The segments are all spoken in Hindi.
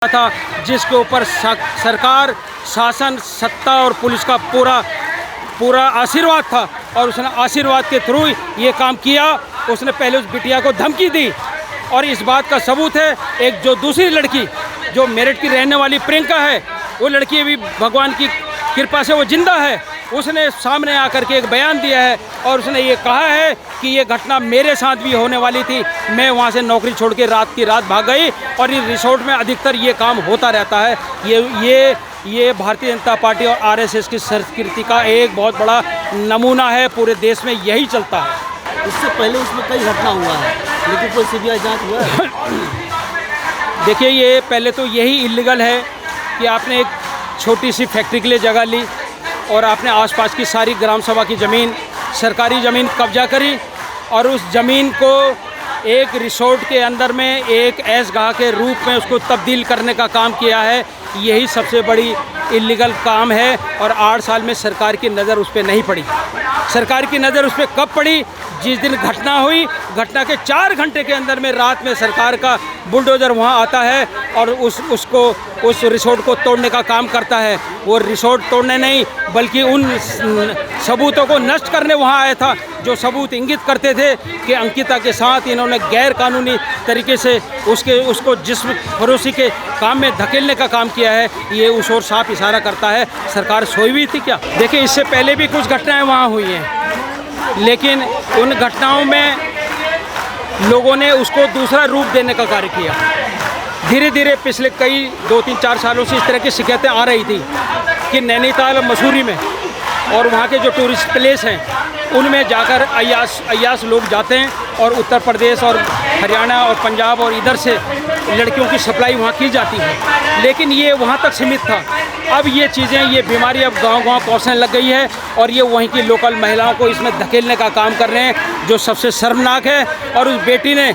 था, जिसके ऊपर सरकार, शासन, सत्ता और पुलिस का पूरा आशीर्वाद था और उसने आशीर्वाद के थ्रू ये काम किया। उसने पहले उस बिटिया को धमकी दी और इस बात का सबूत है, एक जो दूसरी लड़की जो मेरठ की रहने वाली प्रियंका है, वो लड़की भी भगवान की कृपा से वो जिंदा है। उसने सामने आकर के एक बयान दिया है और उसने ये कहा है कि ये घटना मेरे साथ भी होने वाली थी। मैं वहाँ से नौकरी छोड़ के रात की रात भाग गई और इस रिसोर्ट में अधिकतर ये काम होता रहता है। ये भारतीय जनता पार्टी और आरएसएस की संस्कृति का एक बहुत बड़ा नमूना है। पूरे देश में यही चलता है। इससे पहले इसमें कई घटना हुआ है, लेकिन कोई सीबीआई जांच हुआ है? देखिए, ये पहले तो यही इल्लीगल है कि आपने एक छोटी सी फैक्ट्री के लिए जगह ली और आपने आसपास की सारी ग्राम सभा की ज़मीन, सरकारी ज़मीन कब्जा करी और उस ज़मीन को एक रिसोर्ट के अंदर में एक ऐशगाह के रूप में उसको तब्दील करने का काम किया है। यही सबसे बड़ी इल्लीगल काम है और 8 साल में सरकार की नज़र उस पर नहीं पड़ी। सरकार की नज़र उस पर कब पड़ी? जिस दिन घटना हुई, घटना के 4 घंटे के अंदर में रात में सरकार का बुलडोज़र वहाँ आता है और उस रिसोर्ट को तोड़ने का काम करता है। वो रिसोर्ट तोड़ने नहीं बल्कि उन सबूतों को नष्ट करने वहाँ आया था, जो सबूत इंगित करते थे कि अंकिता के साथ इन्होंने गैर कानूनी तरीके से उसको जिस्म फरोशी के काम में धकेलने का काम किया है। ये उस ओर साफ इशारा करता है। सरकार सोई हुई थी क्या? देखिए, इससे पहले भी कुछ घटनाएं वहाँ हुई हैं, लेकिन उन घटनाओं में लोगों ने उसको दूसरा रूप देने का कार्य किया। धीरे धीरे पिछले कई 2-3-4 सालों से इस तरह की शिकायतें आ रही थी कि नैनीताल, मसूरी में और वहाँ के जो टूरिस्ट प्लेस हैं उनमें जाकर अय्याश लोग जाते हैं और उत्तर प्रदेश और हरियाणा और पंजाब और इधर से लड़कियों की सप्लाई वहाँ की जाती है। लेकिन ये वहाँ तक सीमित था। अब ये चीज़ें, ये बीमारी अब गांव-गांव पहुँचने लग गई है और ये वहीं की लोकल महिलाओं को इसमें धकेलने का काम कर रहे हैं, जो सबसे शर्मनाक है। और उस बेटी ने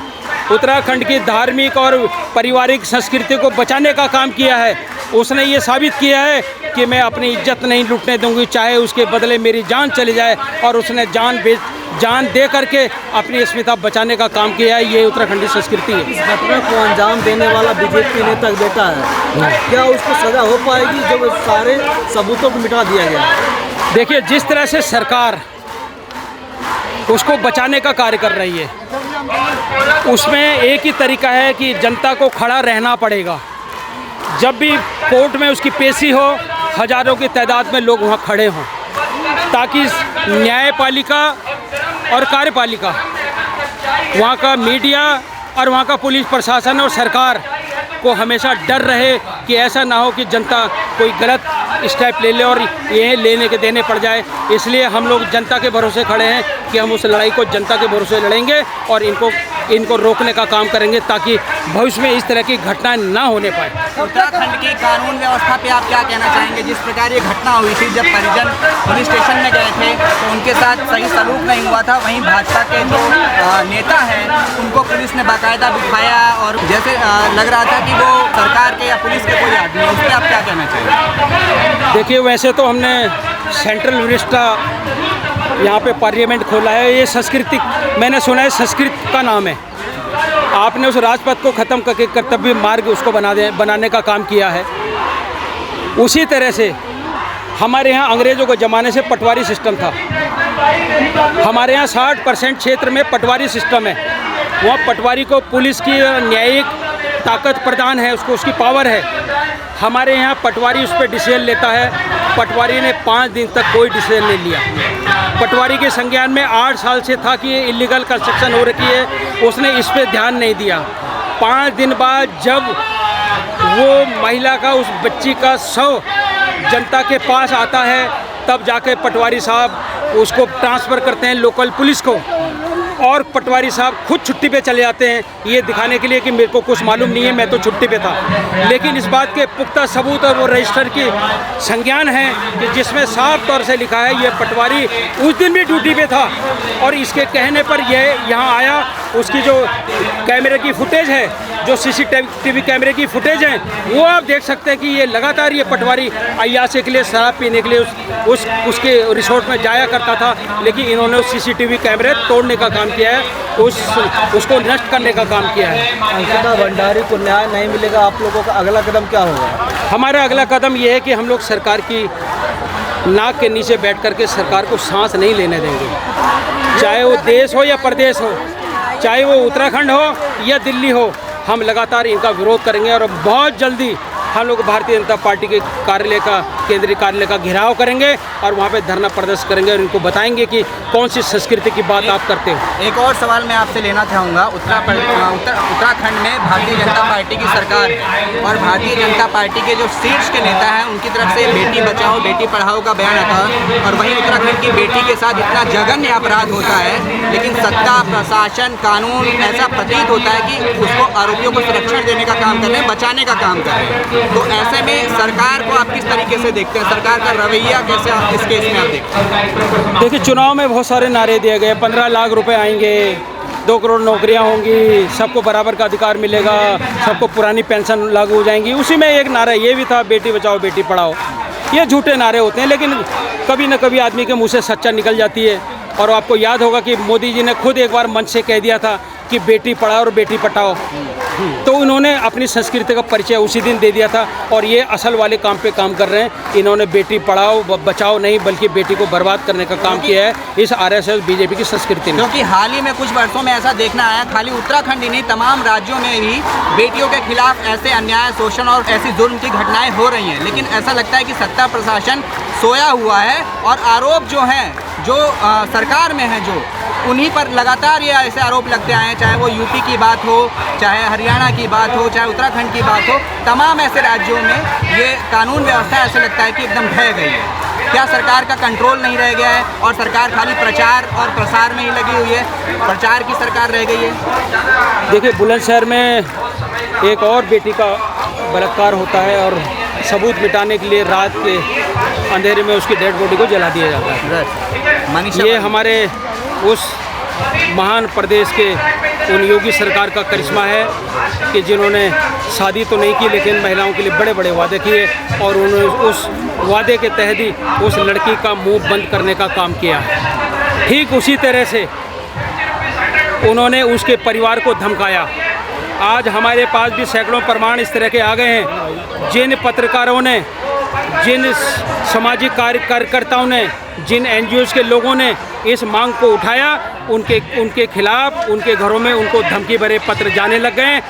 उत्तराखंड की धार्मिक और पारिवारिक संस्कृति को बचाने का काम किया है। उसने ये साबित किया है कि मैं अपनी इज्जत नहीं लूटने दूंगी, चाहे उसके बदले मेरी जान चली जाए। और उसने जान दे करके अपनी अस्मिता बचाने का काम किया है। ये उत्तराखंडी संस्कृति है। इस घटना को अंजाम देने वाला बीजेपी नेता बेटा है, क्या उसको सजा हो पाएगी जब सारे सबूतों को मिटा दिया गया? देखिए, जिस तरह से सरकार उसको बचाने का कार्य कर रही है, उसमें एक ही तरीका है कि जनता को खड़ा रहना पड़ेगा। जब भी कोर्ट में उसकी पेशी हो, हज़ारों की तादाद में लोग वहाँ खड़े हों, ताकि न्यायपालिका और कार्यपालिका, वहाँ का मीडिया और वहाँ का पुलिस प्रशासन और सरकार को हमेशा डर रहे कि ऐसा ना हो कि जनता कोई गलत स्टेप ले ले और ये लेने के देने पड़ जाए। इसलिए हम लोग जनता के भरोसे खड़े हैं कि हम उस लड़ाई को जनता के भरोसे लड़ेंगे और इनको रोकने का काम करेंगे ताकि भविष्य में इस तरह की घटनाएं ना होने पाए। उत्तराखंड की कानून व्यवस्था पे आप क्या कहना चाहेंगे? जिस प्रकार ये घटना हुई थी, जब परिजन पुलिस स्टेशन में गए थे तो उनके साथ सही सलूक नहीं हुआ था। वहीं भाजपा के जो नेता हैं उनको पुलिस ने बाकायदा बिठाया और जैसे लग रहा था कि वो सरकार के या पुलिस के कोई आदमी, उस पर आप क्या कहना चाहेंगे? देखिए, वैसे तो हमने सेंट्रल विस्टा यहाँ पे पार्लियामेंट खोला है। ये संस्कृति, मैंने सुना है संस्कृत का नाम है। आपने उस राजपथ को ख़त्म करके कर्तव्य मार्ग उसको बनाने का काम किया है। उसी तरह से हमारे यहाँ अंग्रेज़ों के ज़माने से पटवारी सिस्टम था। हमारे यहाँ 60% क्षेत्र में पटवारी सिस्टम है। वहाँ पटवारी को पुलिस की न्यायिक ताकत प्रदान है, उसकी पावर है। हमारे यहाँ पटवारी उस पर डिसीजन लेता है। पटवारी ने 5 दिन तक कोई डिसीजन नहीं लिया। पटवारी के संज्ञान में 8 साल से था कि ये इलीगल कंस्ट्रक्शन हो रखी है, उसने इस पर ध्यान नहीं दिया। 5 दिन बाद जब वो महिला का, उस बच्ची का शव जनता के पास आता है, तब जाके पटवारी साहब उसको ट्रांसफ़र करते हैं लोकल पुलिस को और पटवारी साहब खुद छुट्टी पे चले जाते हैं, ये दिखाने के लिए कि मेरे को कुछ मालूम नहीं है, मैं तो छुट्टी पे था। लेकिन इस बात के पुख्ता सबूत और वो रजिस्टर की संज्ञान है कि जिसमें साफ तौर से लिखा है ये पटवारी उस दिन भी ड्यूटी पे था और इसके कहने पर यह यहाँ आया। उसकी जो कैमरे की फुटेज है, जो CCTV कैमरे की फुटेज हैं, वो आप देख सकते हैं कि ये लगातार ये पटवारी अय्याशी के लिए, शराब पीने के लिए उसके रिसोर्ट में जाया करता था। लेकिन इन्होंने CCTV कैमरे तोड़ने का काम काम किया है, उसको नष्ट करने का काम किया है। अंकिता भंडारी को न्याय नहीं मिलेगा, आप लोगों का अगला कदम क्या होगा? हमारा अगला कदम ये है कि हम लोग सरकार की नाक के नीचे बैठ करके सरकार को सांस नहीं लेने देंगे, चाहे वो देश हो या प्रदेश हो, चाहे वो उत्तराखंड हो या दिल्ली हो। हम लगातार इनका विरोध करेंगे और बहुत जल्दी हम लोग भारतीय जनता पार्टी के कार्यालय का, केंद्रीय कार्यालय का घेराव करेंगे और वहाँ पे धरना प्रदर्शन करेंगे और इनको बताएंगे कि कौन सी संस्कृति की बात आप करते हो। एक और सवाल मैं आपसे लेना चाहूँगा। उत्तराखंड में भारतीय जनता पार्टी की सरकार है और भारतीय जनता पार्टी के जो शीर्ष के नेता हैं उनकी तरफ से बेटी बचाओ बेटी पढ़ाओ का बयान आता है और वहीं उत्तराखंड की बेटी के साथ इतना जघन्य अपराध होता है, लेकिन सत्ता, प्रशासन, कानून ऐसा प्रतीत होता है कि उसको आरोपियों को संरक्षण देने का काम कर रहे हैं, बचाने का काम कर रहे हैं। तो ऐसे में सरकार को आप किस तरीके से देखते हैं, सरकार का रवैया कैसे आप इस केस में आप देखते हैं? देखिए, चुनाव में बहुत सारे नारे दिए गए, 15 लाख रुपए आएंगे, 2 करोड़ नौकरियां होंगी, सबको बराबर का अधिकार मिलेगा, सबको पुरानी पेंशन लागू हो जाएंगी। उसी में एक नारा ये भी था, बेटी बचाओ बेटी पढ़ाओ। ये झूठे नारे होते हैं, लेकिन कभी न कभी आदमी के मुँह से सच्चा निकल जाती है। और आपको याद होगा कि मोदी जी ने खुद एक बार मंच से कह दिया था कि बेटी पढ़ाओ और बेटी पटाओ, तो उन्होंने अपनी संस्कृति का परिचय उसी दिन दे दिया था और ये असल वाले काम पे काम कर रहे हैं। इन्होंने बेटी पढ़ाओ बचाओ नहीं बल्कि बेटी को बर्बाद करने का काम किया है इस आरएसएस बीजेपी की संस्कृति में। क्योंकि हाल ही में कुछ वर्षों में ऐसा देखना आया, खाली उत्तराखंड ही नहीं तमाम राज्यों में भी बेटियों के खिलाफ ऐसे अन्याय, शोषण और ऐसी जुर्म की घटनाएं हो रही हैं। लेकिन ऐसा लगता है कि सत्ता प्रशासन सोया हुआ है और आरोप जो हैं, जो सरकार में है, जो उन्हीं पर लगातार ये ऐसे आरोप लगते आए हैं, चाहे वो यूपी की बात हो, चाहे हरियाणा की बात हो, चाहे उत्तराखंड की बात हो। तमाम ऐसे राज्यों में ये कानून व्यवस्था ऐसे लगता है कि एकदम ढह गई है। क्या सरकार का कंट्रोल नहीं रह गया है और सरकार खाली प्रचार और प्रसार में ही लगी हुई है, प्रचार की सरकार रह गई है? देखिए, बुलंदशहर में एक और बेटी का बलात्कार होता है और सबूत मिटाने के लिए रात के अंधेरे में उसकी डेड बॉडी को जला दिया जाता है। ये हमारे उस महान प्रदेश के उन योगी सरकार का करिश्मा है कि जिन्होंने शादी तो नहीं की लेकिन महिलाओं के लिए बड़े बड़े वादे किए और उन्होंने उस वादे के तहत ही उस लड़की का मुंह बंद करने का काम किया है। ठीक उसी तरह से उन्होंने उसके परिवार को धमकाया। आज हमारे पास भी सैकड़ों प्रमाण इस तरह के आ गए हैं। जिन पत्रकारों ने, जिन सामाजिक कार्यकर्ताओं ने, जिन एनजीओज़ के लोगों ने इस मांग को उठाया, उनके खिलाफ उनके घरों में उनको धमकी भरे पत्र जाने लग गए।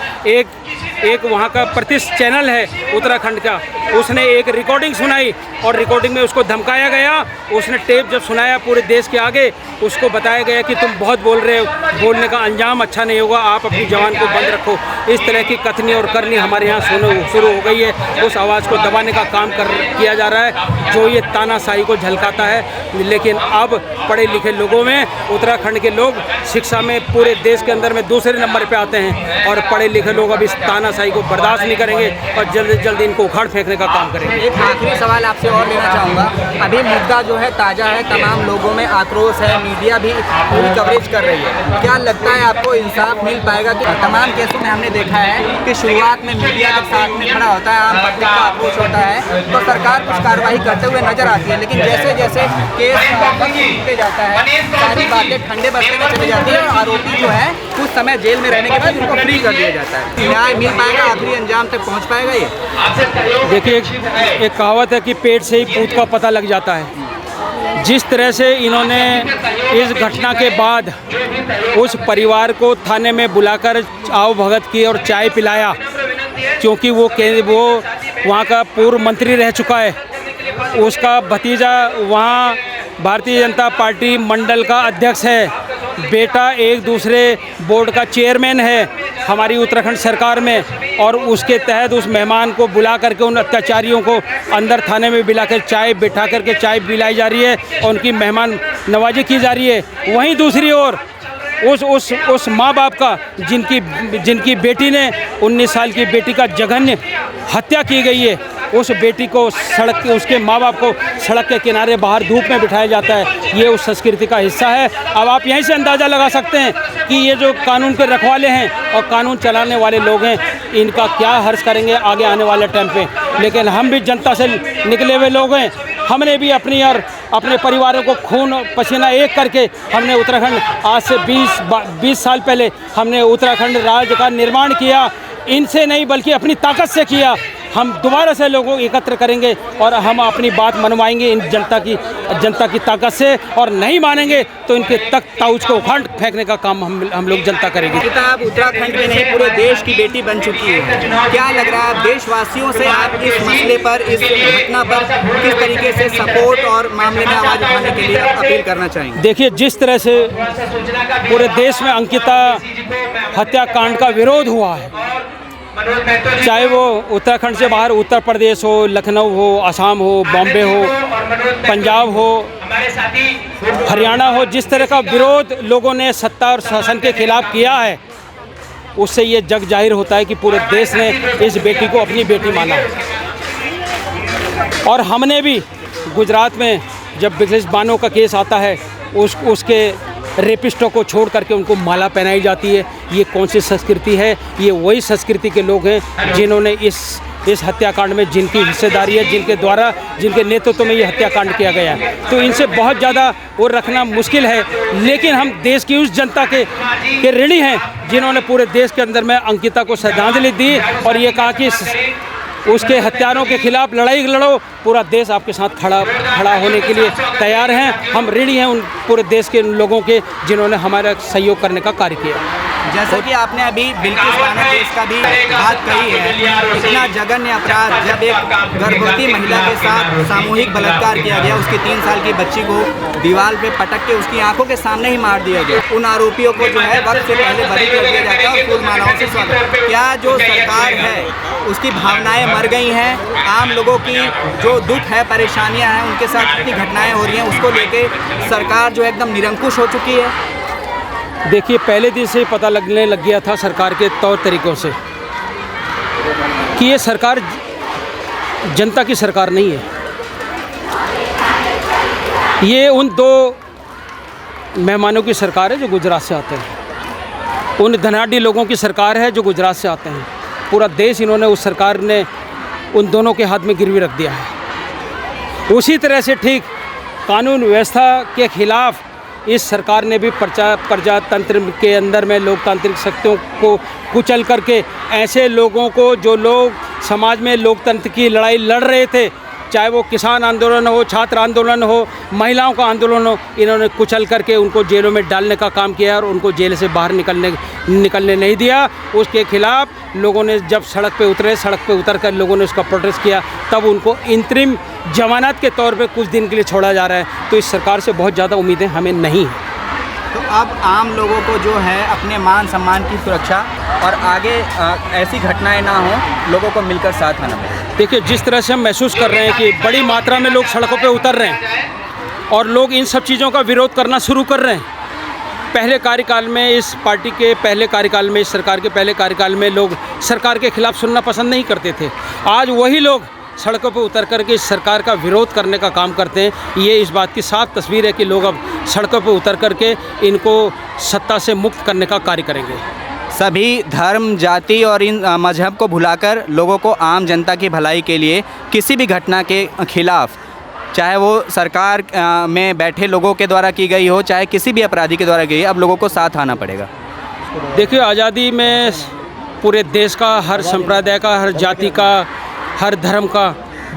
एक वहाँ का प्रतिष्ठित चैनल है उत्तराखंड का, उसने एक रिकॉर्डिंग सुनाई और रिकॉर्डिंग में उसको धमकाया गया। उसने टेप जब सुनाया पूरे देश के आगे, उसको बताया गया कि तुम बहुत बोल रहे हो, बोलने का अंजाम अच्छा नहीं होगा, आप अपनी जबान को बंद रखो। इस तरह की कथनी और करनी हमारे यहाँ शुरू हो गई है। उस आवाज़ को दबाने का काम किया जा रहा है जो ये तानाशाही को झलकाता है। लेकिन अब पढ़े लिखे लोगों में, उत्तराखंड के लोग शिक्षा में पूरे देश के अंदर में दूसरे नंबर पे आते हैं और पढ़े लिखे लोग अब इस तानाशाही को बर्दाश्त नहीं करेंगे और जल्द से जल्द इनको उखाड़ फेंकने का काम करेंगे। एक आखिरी सवाल आपसे और लेना चाहूँगा। अभी मुद्दा जो है ताज़ा है, तमाम लोगों में आक्रोश है, मीडिया भी पूरी कवरेज कर रही है। क्या लगता है आपको इंसाफ मिल पाएगा? कि तमाम केसों में हमने देखा है कि शुरुआत में मीडिया जब साथ में खड़ा होता है, आम पब्लिक का आक्रोश होता है, तो सरकार कुछ कार्रवाई करते हुए नजर आती है। लेकिन जैसे जैसे केस टूटते जाता है, सारी बातें ठंडे बरतने में चली जाती है और आरोपी जो है कुछ समय जेल में रहने के बाद उनको फ्री कर दिया जाता है। न्याय मिल पाएगा, आखिरी अंजाम तक पहुँच पाएगा ये? देखिए, एक कहावत है कि पेट से ही पूत का पता लग जाता है। जिस तरह से इन्होंने इस घटना के बाद उस परिवार को थाने में बुलाकर आओ भगत की और चाय पिलाया, क्योंकि वो वहाँ का पूर्व मंत्री रह चुका है, उसका भतीजा वहाँ भारतीय जनता पार्टी मंडल का अध्यक्ष है, बेटा एक दूसरे बोर्ड का चेयरमैन है हमारी उत्तराखंड सरकार में, और उसके तहत उस मेहमान को बुला करके उन अत्याचारियों को अंदर थाने में बुलाकर चाय बिठा करके चाय पिलाई जा रही है और उनकी मेहमान नवाजी की जा रही है। वहीं दूसरी ओर उस माँ बाप का जिनकी बेटी ने 19 साल की बेटी का जघन्य हत्या की गई है, उस बेटी को उसके माँ बाप को सड़क के किनारे बाहर धूप में बिठाया जाता है। ये उस संस्कृति का हिस्सा है। अब आप यहीं से अंदाज़ा लगा सकते हैं कि ये जो कानून के रखवाले हैं और कानून चलाने वाले लोग हैं, इनका क्या हर्ष करेंगे आगे आने वाले टाइम पे। लेकिन हम भी जनता से निकले हुए लोग हैं, हमने भी अपनी और अपने परिवारों को खून पसीना एक करके हमने उत्तराखंड आज से 20 साल पहले हमने उत्तराखंड राज्य का निर्माण किया। इनसे नहीं बल्कि अपनी ताकत से किया। हम दोबारा से लोगों को एकत्र करेंगे और हम अपनी बात मनवाएंगे इन जनता की ताकत से, और नहीं मानेंगे तो इनके तख्त ताऊज को उखाड़ फेंकने का काम हम लोग जनता करेंगे। आप उत्तराखंड में नहीं पूरे देश की बेटी बन चुकी है, क्या लग रहा है देशवासियों से आप इस मसले पर, इस घटना पर किस तरीके से सपोर्ट और मामले में आवाज़ उठाने के लिए अपील करना चाहेंगे? देखिए, जिस तरह से पूरे देश में अंकिता हत्याकांड का विरोध हुआ है, चाहे वो उत्तराखंड से बाहर उत्तर प्रदेश हो, लखनऊ हो, असम हो, बॉम्बे हो, पंजाब हो, हरियाणा हो, जिस तरह का विरोध लोगों ने सत्ता और शासन के खिलाफ किया है, उससे ये जग जाहिर होता है कि पूरे देश ने इस बेटी को अपनी बेटी माना। और हमने भी गुजरात में जब बिजनेस बानो का केस आता है, उसके रेपिस्टों को छोड़ करके उनको माला पहनाई जाती है। ये कौन सी संस्कृति है? ये वही संस्कृति के लोग हैं जिन्होंने इस हत्याकांड में जिनकी हिस्सेदारी है, जिनके नेतृत्व में ये हत्याकांड किया गया है। तो इनसे बहुत ज़्यादा वो रखना मुश्किल है, लेकिन हम देश की उस जनता के ऋणी हैं जिन्होंने पूरे देश के अंदर में अंकिता को श्रद्धांजलि दी और ये कहा कि उसके हत्यारों के खिलाफ लड़ाई लड़ो, पूरा देश आपके साथ खड़ा होने के लिए तैयार हैं। हम ऋणी हैं उन पूरे देश के लोगों के जिन्होंने हमारा सहयोग करने का कार्य किया। जैसे कि आपने अभी बिल्किस बानो केस का भी बात कही है, इतना जघन्य अपराध, जब एक गर्भवती महिला के साथ सामूहिक बलात्कार किया गया, उसकी 3 साल की बच्ची को दीवार पे पटक के उसकी आंखों के सामने ही मार दिया गया। उन आरोपियों को जो है वक्त से पहले बरी कर दिया जाता है और फूल मालाओं से स्वागत। क्या जो सरकार है उसकी भावनाएं मर गई हैं? आम लोगों की जो दुख है, परेशानियां हैं, उनके साथ कितनी घटनाएं हो रही हैं, उसको लेके सरकार जो एकदम निरंकुश हो चुकी है? देखिए, पहले दिन से ही पता लगने लग गया था सरकार के तौर तरीक़ों से कि ये सरकार जनता की सरकार नहीं है। ये उन 2 मेहमानों की सरकार है जो गुजरात से आते हैं, उन धनाढ़ी लोगों की सरकार है जो गुजरात से आते हैं। पूरा देश इन्होंने, उस सरकार ने उन दोनों के हाथ में गिरवी रख दिया है। उसी तरह से ठीक कानून व्यवस्था के खिलाफ इस सरकार ने भी प्रजातंत्र के अंदर में लोकतांत्रिक शक्तियों को कुचल करके ऐसे लोगों को, जो लोग समाज में लोकतंत्र की लड़ाई लड़ रहे थे, चाहे वो किसान आंदोलन हो, छात्र आंदोलन हो, महिलाओं का आंदोलन हो, इन्होंने कुचल करके उनको जेलों में डालने का काम किया और उनको जेल से बाहर निकलने नहीं दिया। उसके खिलाफ लोगों ने जब सड़क पे उतर कर लोगों ने उसका प्रोटेस्ट किया, तब उनको इंतरिम जमानत के तौर पे कुछ दिन के लिए छोड़ा जा रहा है। तो इस सरकार से बहुत ज़्यादा उम्मीदें हमें नहीं हैं। तो अब आम लोगों को जो है अपने मान सम्मान की सुरक्षा और आगे ऐसी घटनाएं ना हो, लोगों को मिलकर साथ आना पड़ेगा। देखिए, जिस तरह से हम महसूस कर रहे हैं कि बड़ी मात्रा में लोग सड़कों पे उतर रहे हैं और लोग इन सब चीज़ों का विरोध करना शुरू कर रहे हैं। पहले कार्यकाल में, इस पार्टी के पहले कार्यकाल में, इस सरकार के पहले कार्यकाल में लोग सरकार के खिलाफ सुनना पसंद नहीं करते थे। आज वही लोग सड़कों पर उतर कर के इस सरकार का विरोध करने का काम करते हैं। ये इस बात की साफ तस्वीर है कि लोग अब सड़कों पर उतर कर के इनको सत्ता से मुक्त करने का कार्य करेंगे। सभी धर्म, जाति और इन मजहब को भुलाकर लोगों को आम जनता की भलाई के लिए किसी भी घटना के खिलाफ, चाहे वो सरकार में बैठे लोगों के द्वारा की गई हो, चाहे किसी भी अपराधी के द्वारा की गई, अब लोगों को साथ आना पड़ेगा। देखिए, आज़ादी में पूरे देश का, हर संप्रदाय का, हर जाति का, हर धर्म का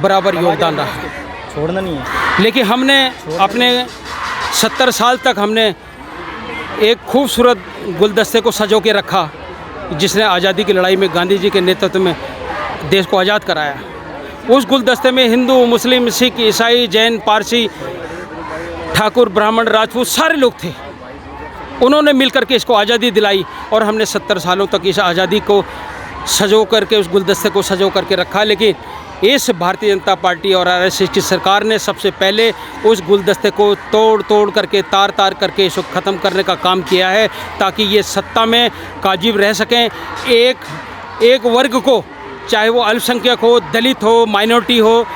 बराबर योगदान रहा है। छोड़ना नहीं है। लेकिन हमने अपने 70 साल तक हमने एक खूबसूरत गुलदस्ते को सजो के रखा, जिसने आज़ादी की लड़ाई में गांधी जी के नेतृत्व में देश को आज़ाद कराया। उस गुलदस्ते में हिंदू, मुस्लिम, सिख, ईसाई, जैन, पारसी, ठाकुर, ब्राह्मण, राजपूत सारे लोग थे। उन्होंने मिलकर के इसको आज़ादी दिलाई और हमने 70 सालों तक इस आज़ादी को सजो करके, उस गुलदस्ते को सजो करके रखा। लेकिन इस भारतीय जनता पार्टी और आरएसएस की सरकार ने सबसे पहले उस गुलदस्ते को तोड़ करके, तार करके इसको ख़त्म करने का काम किया है, ताकि ये सत्ता में काजिब रह सकें। एक वर्ग को, चाहे वो अल्पसंख्यक हो, दलित हो, माइनॉरिटी हो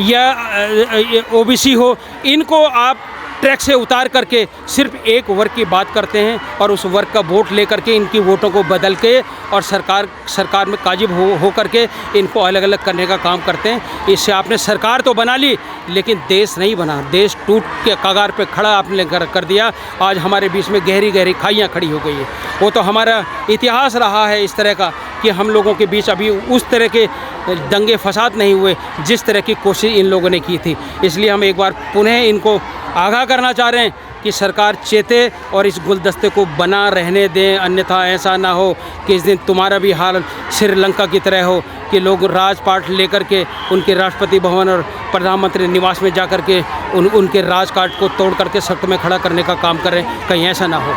या ओबीसी हो, इनको आप ट्रैक से उतार करके सिर्फ एक वर्ग की बात करते हैं और उस वर्ग का वोट लेकर के इनकी वोटों को बदल के और सरकार में काजिब हो करके इनको अलग अलग करने का काम करते हैं। इससे आपने सरकार तो बना ली लेकिन देश नहीं बना, देश टूट के कगार पे खड़ा आपने कर दिया। आज हमारे बीच में गहरी गहरी खाइयाँ खड़ी हो गई है। वो तो हमारा इतिहास रहा है इस तरह का कि हम लोगों के बीच अभी उस तरह के दंगे फसाद नहीं हुए जिस तरह की कोशिश इन लोगों ने की थी। इसलिए हम एक बार पुनः इनको आगाह करना चाह रहे हैं कि सरकार चेते और इस गुलदस्ते को बना रहने दें, अन्यथा ऐसा ना हो कि इस दिन तुम्हारा भी हाल श्रीलंका की तरह हो कि लोग राजपाट लेकर के उनके राष्ट्रपति भवन और प्रधानमंत्री निवास में जा कर के उनके राजकाट को तोड़ करके सख्त में खड़ा करने का काम करें। कहीं ऐसा ना हो।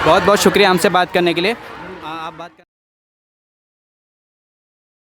बहुत बहुत शुक्रिया हमसे बात करने के लिए। आप बात